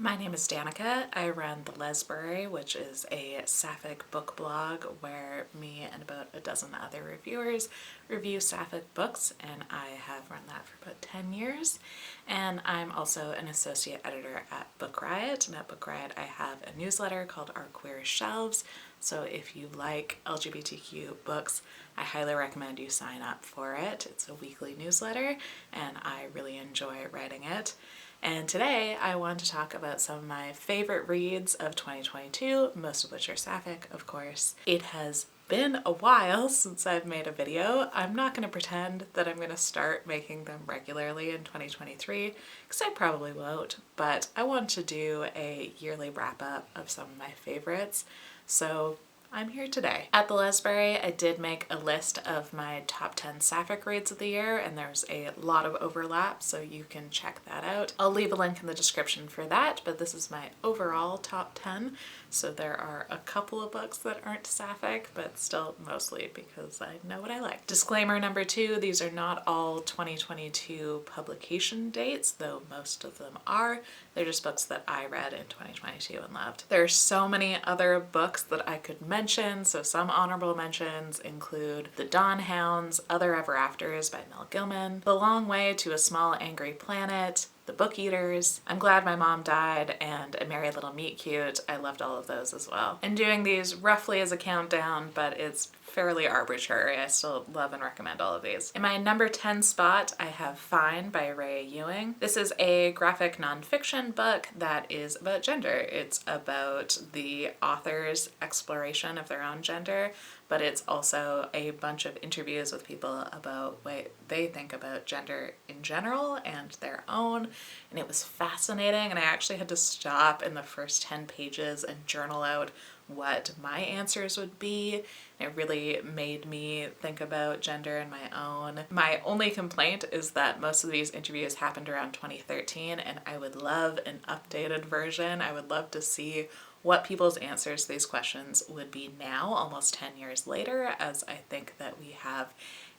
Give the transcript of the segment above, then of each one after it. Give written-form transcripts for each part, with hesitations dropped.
My name is Danica. I run The Lesbury, which is a Sapphic book blog where me and about a dozen other reviewers review Sapphic books, and I have run that for about 10 years. And I'm also an associate editor at Book Riot, and at Book Riot I have a newsletter called Our Queer Shelves. So if you like LGBTQ books, I highly recommend you sign up for it. It's a weekly newsletter, and I really enjoy writing it. And today I want to talk about some of my favorite reads of 2022, most of which are Sapphic, of course. It has been a while since I've made a video. I'm not going to pretend that I'm going to start making them regularly in 2023, because I probably won't, but I want to do a yearly wrap-up of some of my favorites. So I'm here today. At the Lesbury, I did make a list of my top 10 Sapphic reads of the year, and there's a lot of overlap, so you can check that out. I'll leave a link in the description for that, but this is my overall top 10, so there are a couple of books that aren't Sapphic, but still mostly because I know what I like. Disclaimer number 2, these are not all 2022 publication dates, though most of them are. They're just books that I read in 2022 and loved. There are so many other books that I could mention, so some honorable mentions include The Dawn Hounds, Other Ever Afters by Mel Gilman, The Long Way to a Small Angry Planet, The Book Eaters, I'm Glad My Mom Died, and A Merry Little Meet Cute. I loved all of those as well. And doing these roughly as a countdown, but it's fairly arbitrary. I still love and recommend all of these. In my number 10 spot, I have Fine by Ray Ewing. This is a graphic nonfiction book that is about gender. It's about the author's exploration of their own gender, but it's also a bunch of interviews with people about what they think about gender in general and their own, and it was fascinating, and I actually had to stop in the first 10 pages and journal out what my answers would be. It really made me think about gender in my own. My only complaint is that most of these interviews happened around 2013, and I would love an updated version. I would love to see what people's answers to these questions would be now, almost 10 years later, as I think that we have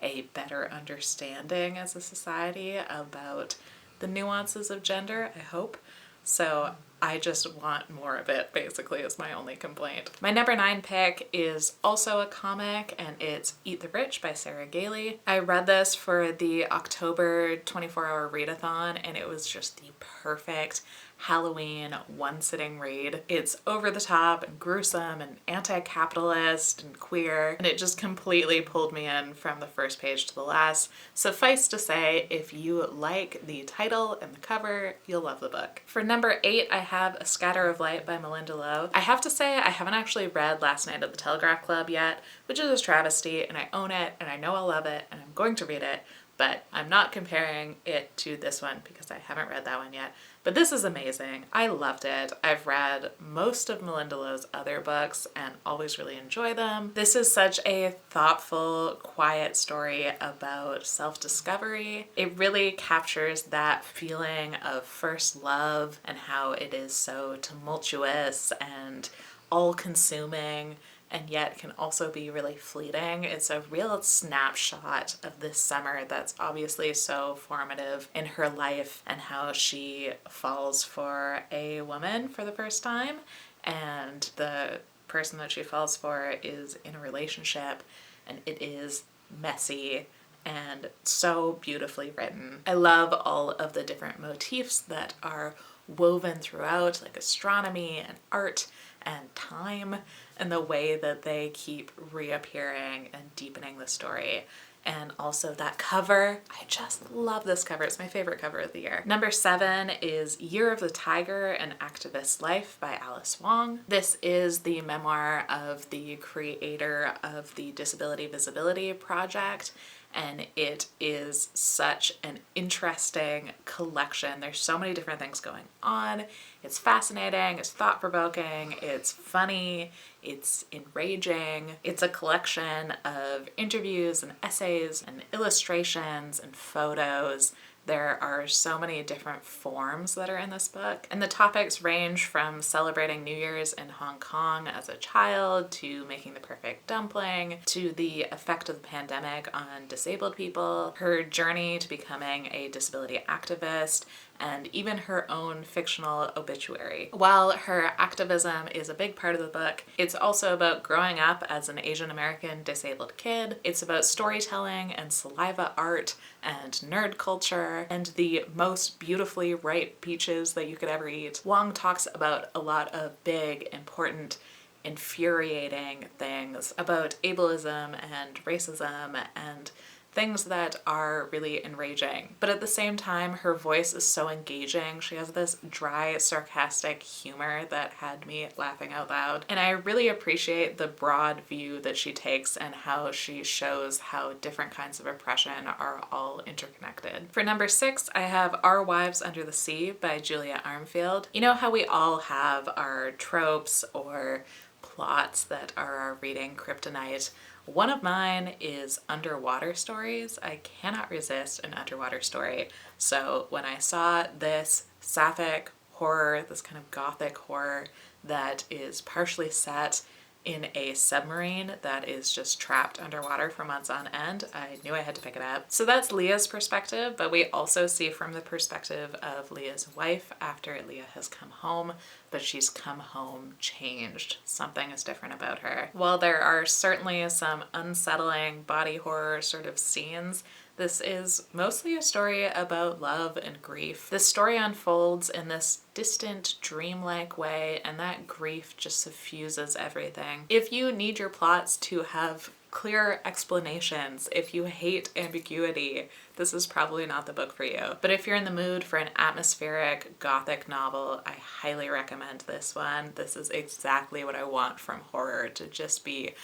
a better understanding as a society about the nuances of gender, I hope. So I just want more of it, basically, is my only complaint. My number 9 pick is also a comic, and it's Eat the Rich by Sarah Gailey. I read this for the October 24-hour readathon, and it was just the perfect Halloween one-sitting read. It's over the top and gruesome and anti-capitalist and queer, and it just completely pulled me in from the first page to the last. Suffice to say, if you like the title and the cover, you'll love the book. For number 8, I have A Scatter of Light by Melinda Lowe. I have to say I haven't actually read Last Night at the Telegraph Club yet, which is a travesty, and I own it, and I know I'll love it, and I'm going to read it, but I'm not comparing it to this one because I haven't read that one yet. But this is amazing. I loved it. I've read most of Melinda Lowe's other books and always really enjoy them. This is such a thoughtful, quiet story about self-discovery. It really captures that feeling of first love and how it is so tumultuous and all-consuming, and yet can also be really fleeting. It's a real snapshot of this summer that's obviously so formative in her life, and how she falls for a woman for the first time, and the person that she falls for is in a relationship, and it is messy and so beautifully written. I love all of the different motifs that are woven throughout, like astronomy and art and time, and the way that they keep reappearing and deepening the story. And also that cover, I just love this cover. It's my favorite cover of the year. Number 7 is Year of the Tiger, An Activist's Life by Alice Wong. This is the memoir of the creator of the Disability Visibility Project, and it is such an interesting collection. There's so many different things going on. It's fascinating, it's thought-provoking, it's funny, it's enraging. It's a collection of interviews and essays and illustrations and photos. There are so many different forms that are in this book, and the topics range from celebrating New Year's in Hong Kong as a child, to making the perfect dumpling, to the effect of the pandemic on disabled people, her journey to becoming a disability activist, and even her own fictional obituary. While her activism is a big part of the book, it's also about growing up as an Asian American disabled kid. It's about storytelling and saliva art and nerd culture and the most beautifully ripe peaches that you could ever eat. Wong talks about a lot of big, important, infuriating things about ableism and racism and things that are really enraging. But at the same time, her voice is so engaging. She has this dry, sarcastic humor that had me laughing out loud. And I really appreciate the broad view that she takes and how she shows how different kinds of oppression are all interconnected. For number 6, I have Our Wives Under the Sea by Julia Armfield. You know how we all have our tropes or plots that are our reading kryptonite. One of mine is underwater stories. I cannot resist an underwater story. So when I saw this Sapphic horror, this kind of gothic horror that is partially set in a submarine that is just trapped underwater for months on end, I knew I had to pick it up. So that's Leah's perspective, but we also see from the perspective of Leah's wife after Leah has come home, but she's come home changed. Something is different about her. While there are certainly some unsettling body horror sort of scenes, this is mostly a story about love and grief. The story unfolds in this distant, dreamlike way, and that grief just suffuses everything. If you need your plots to have clear explanations, if you hate ambiguity, this is probably not the book for you. But if you're in the mood for an atmospheric gothic novel, I highly recommend this one. This is exactly what I want from horror, to just be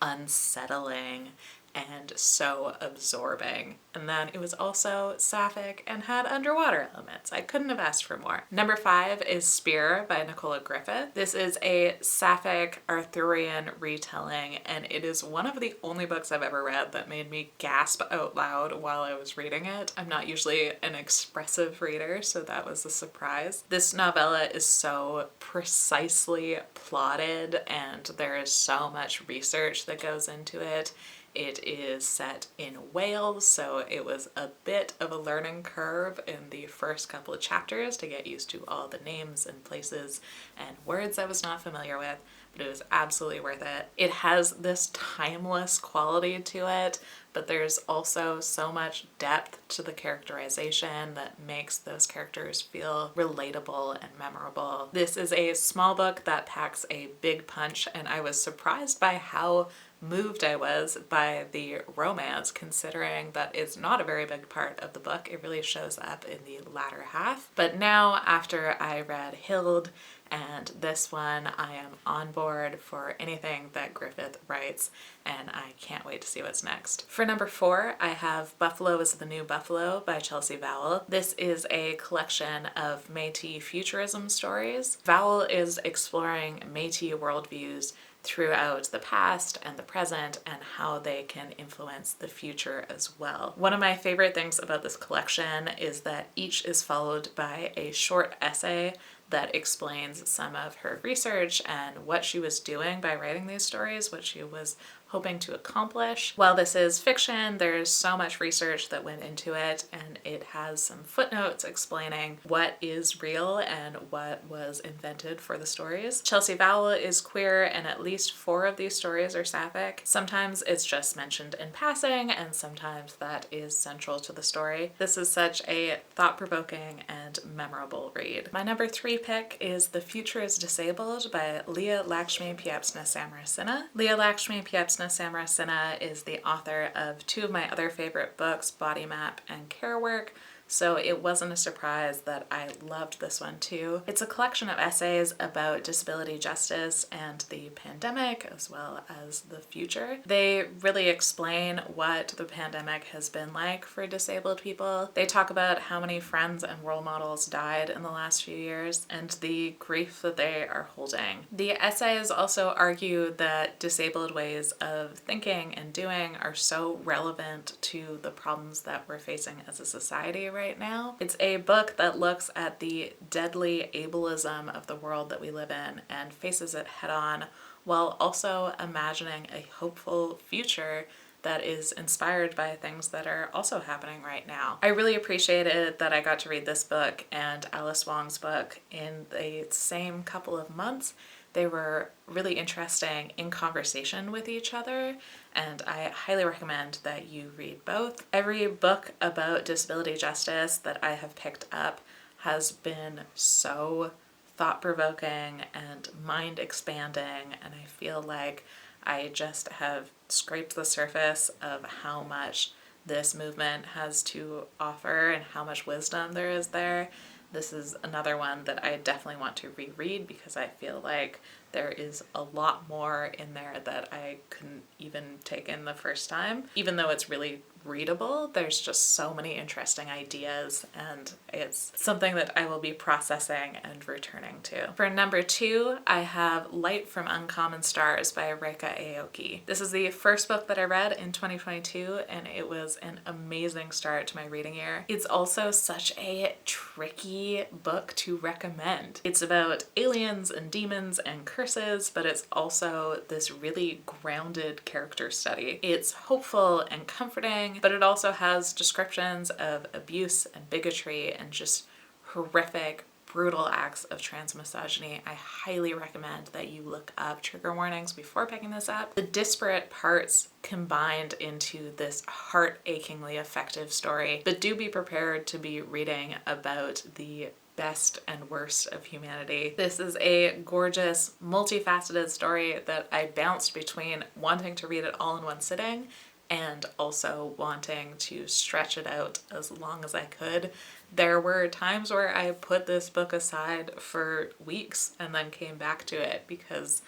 unsettling and so absorbing. And then it was also sapphic and had underwater elements. I couldn't have asked for more. Number 5 is Spear by Nicola Griffith. This is a sapphic Arthurian retelling, and it is one of the only books I've ever read that made me gasp out loud while I was reading it. I'm not usually an expressive reader, so that was a surprise. This novella is so precisely plotted, and there is so much research that goes into it. It is set in Wales, so it was a bit of a learning curve in the first couple of chapters to get used to all the names and places and words I was not familiar with, but it was absolutely worth it. It has this timeless quality to it, but there's also so much depth to the characterization that makes those characters feel relatable and memorable. This is a small book that packs a big punch, and I was surprised by how moved I was by the romance, considering that it's not a very big part of the book. It really shows up in the latter half. But now, after I read Hild and this one, I am on board for anything that Griffith writes, and I can't wait to see what's next. For number 4, I have Buffalo is the New Buffalo by Chelsea Vowell. This is a collection of Métis futurism stories. Vowell is exploring Métis worldviews throughout the past and the present and how they can influence the future as well. One of my favorite things about this collection is that each is followed by a short essay that explains some of her research and what she was doing by writing these stories, what she was hoping to accomplish. While this is fiction, there's so much research that went into it, and it has some footnotes explaining what is real and what was invented for the stories. Chelsea Vowell is queer, and at least 4 of these stories are sapphic. Sometimes it's just mentioned in passing, and sometimes that is central to the story. This is such a thought-provoking and memorable read. My number 3 pick is The Future is Disabled by Leah Lakshmi Piepzna Samarasinha. Leah Lakshmi Piepzna Samarasinha is the author of 2 of my other favorite books, Body Map and Care Work, so it wasn't a surprise that I loved this one too. It's a collection of essays about disability justice and the pandemic, as well as the future. They really explain what the pandemic has been like for disabled people. They talk about how many friends and role models died in the last few years and the grief that they are holding. The essays also argue that disabled ways of thinking and doing are so relevant to the problems that we're facing as a society right now. It's a book that looks at the deadly ableism of the world that we live in and faces it head on, while also imagining a hopeful future that is inspired by things that are also happening right now. I really appreciated that I got to read this book and Alice Wong's book in the same couple of months. They were really interesting in conversation with each other, and I highly recommend that you read both. Every book about disability justice that I have picked up has been so thought-provoking and mind-expanding, and I feel like I just have scraped the surface of how much this movement has to offer and how much wisdom there is there. This is another one that I definitely want to reread because I feel like there is a lot more in there that I couldn't even take in the first time. Even though it's really readable, there's just so many interesting ideas, and it's something that I will be processing and returning to. For number 2, I have Light from Uncommon Stars by Reika Aoki. This is the first book that I read in 2022, and it was an amazing start to my reading year. It's also such a tricky book to recommend. It's about aliens and demons and curses, but it's also this really grounded character study. It's hopeful and comforting, but it also has descriptions of abuse and bigotry and just horrific, brutal acts of transmisogyny. I highly recommend that you look up trigger warnings before picking this up. The disparate parts combined into this heart-achingly effective story, but do be prepared to be reading about the best and worst of humanity. This is a gorgeous, multifaceted story that I bounced between wanting to read it all in one sitting and also wanting to stretch it out as long as I could. There were times where I put this book aside for weeks and then came back to it because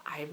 I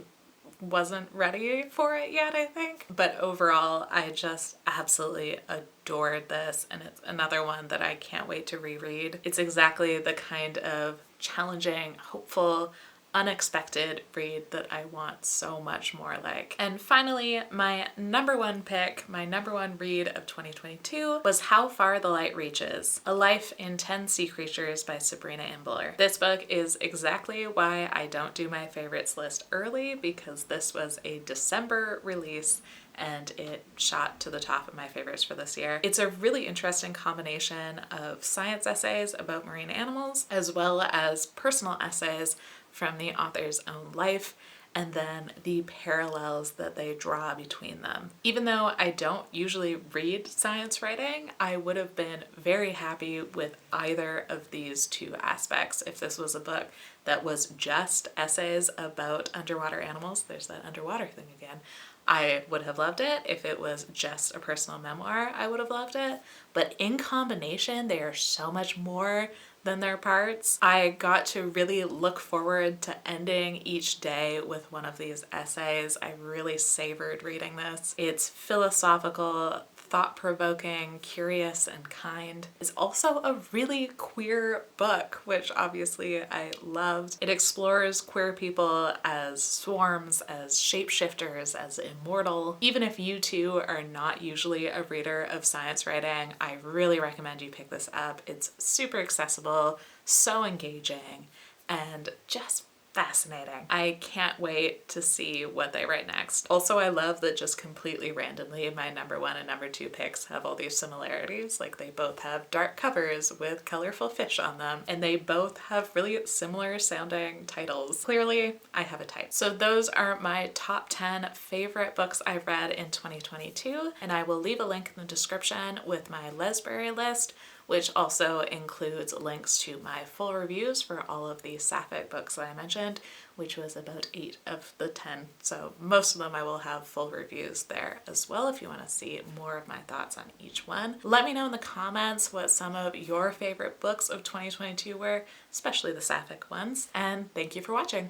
wasn't ready for it yet, I think. But overall, I just absolutely adored this, and it's another one that I can't wait to reread. It's exactly the kind of challenging, hopeful, unexpected read that I want so much more like. And finally, my number 1 pick, my number 1 read of 2022 was How Far the Light Reaches, A Life in 10 Sea Creatures by Sabrina Imbler. This book is exactly why I don't do my favorites list early, because this was a December release and it shot to the top of my favorites for this year. It's a really interesting combination of science essays about marine animals as well as personal essays from the author's own life, and then the parallels that they draw between them. Even though I don't usually read science writing, I would have been very happy with either of these two aspects. If this was a book that was just essays about underwater animals, there's that underwater thing again, I would have loved it. If it was just a personal memoir, I would have loved it. But in combination, they are so much more than their parts. I got to really look forward to ending each day with one of these essays. I really savored reading this. It's philosophical, thought-provoking, curious, and kind. It's also a really queer book, which obviously I loved. It explores queer people as swarms, as shapeshifters, as immortal. Even if you too are not usually a reader of science writing, I really recommend you pick this up. It's super accessible, so engaging, and just fascinating. I can't wait to see what they write next. Also, I love that just completely randomly my number 1 and number 2 picks have all these similarities. Like, they both have dark covers with colorful fish on them, and they both have really similar sounding titles. Clearly, I have a type. So those are my top 10 favorite books I've read in 2022, and I will leave a link in the description with my Lesberry list, which also includes links to my full reviews for all of the Sapphic books that I mentioned, which was about 8 of the 10. So most of them I will have full reviews there as well if you want to see more of my thoughts on each one. Let me know in the comments what some of your favorite books of 2022 were, especially the Sapphic ones, and thank you for watching.